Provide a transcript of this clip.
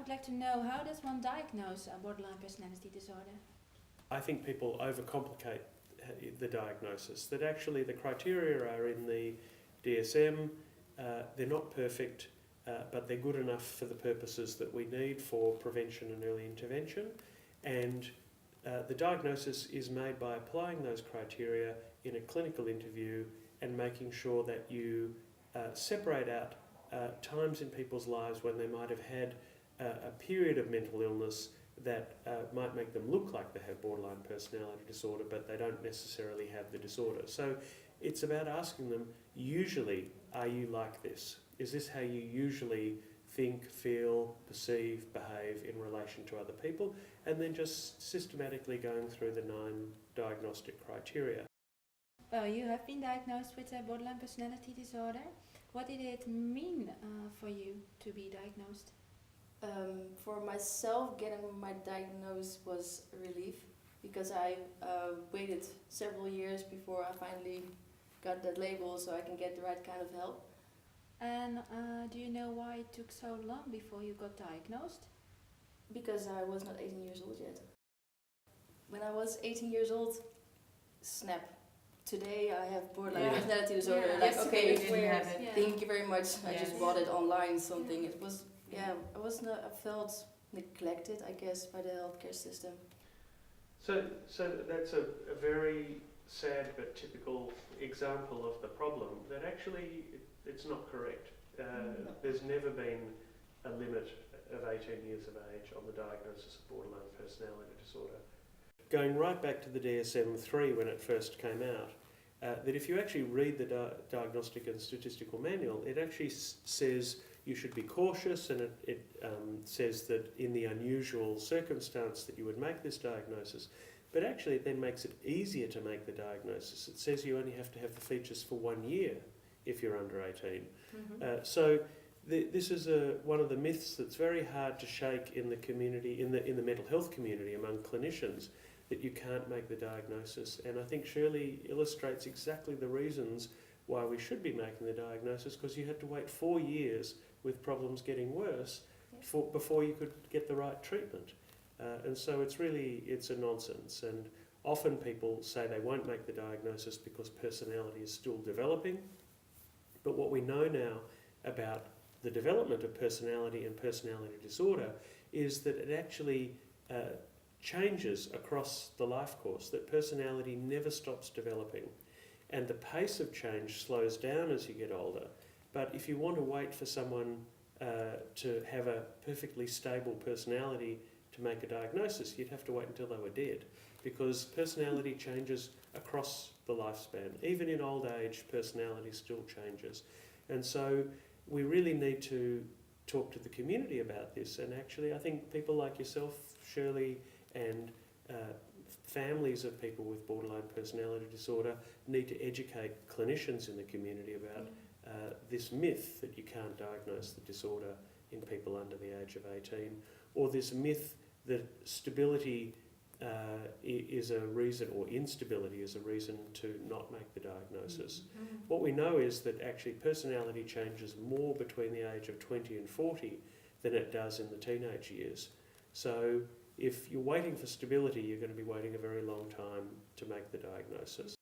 would like to know, how does one diagnose a borderline personality disorder? I think people overcomplicate the diagnosis, that actually the criteria are in the DSM, they're not perfect, but they're good enough for the purposes that we need for prevention and early intervention. And the diagnosis is made by applying those criteria in a clinical interview and making sure that you separate out times in people's lives when they might have had a period of mental illness that might make them look like they have borderline personality disorder, but they don't necessarily have the disorder. So it's about asking them, usually, are you like this? Is this how you usually think, feel, perceive, behave in relation to other people? And then just systematically going through the 9 diagnostic criteria. Well, you have been diagnosed with a borderline personality disorder. What did it mean for you to be diagnosed? For myself, getting my diagnosis was a relief, because I waited several years before I finally got that label so I can get the right kind of help. And do you know why it took so long before you got diagnosed? Because I was not 18 years old yet. When I was 18 years old, snap. Today I have borderline personality disorder. Yeah. Like, okay, Yesterday you didn't have it. Yeah. Thank you very much. I Yes. just bought it online, something. It was, I felt neglected, I guess, by the healthcare system. So that's a very sad but typical example of the problem, that actually it's not correct. There's never been a limit of 18 years of age on the diagnosis of borderline personality disorder. Going right back to the DSM-3 when it first came out, that if you actually read the Diagnostic and Statistical Manual, it actually says you should be cautious, and it says that in the unusual circumstance that you would make this diagnosis, but actually it then makes it easier to make the diagnosis. It says you only have to have the features for 1 year if you're under 18. So this is one of the myths that's very hard to shake in the community, in the mental health community among clinicians, that you can't make the diagnosis. And I think Shirley illustrates exactly the reasons why we should be making the diagnosis, because you had to wait 4 years with problems getting worse before you could get the right treatment. And so it's a nonsense. And often people say they won't make the diagnosis because personality is still developing. But what we know now about the development of personality and personality disorder is that it actually changes across the life course, that personality never stops developing. And the pace of change slows down as you get older. But if you want to wait for someone to have a perfectly stable personality to make a diagnosis, you'd have to wait until they were dead, because personality changes across the lifespan. Even in old age, personality still changes. And so we really need to talk to the community about this. And actually, I think people like yourself, Shirley, and families of people with borderline personality disorder need to educate clinicians in the community about this myth that you can't diagnose the disorder in people under the age of 18, or this myth that stability is a reason, or instability is a reason to not make the diagnosis. What we know is that actually personality changes more between the age of 20 and 40 than it does in the teenage years. So if you're waiting for stability, you're going to be waiting a very long time to make the diagnosis.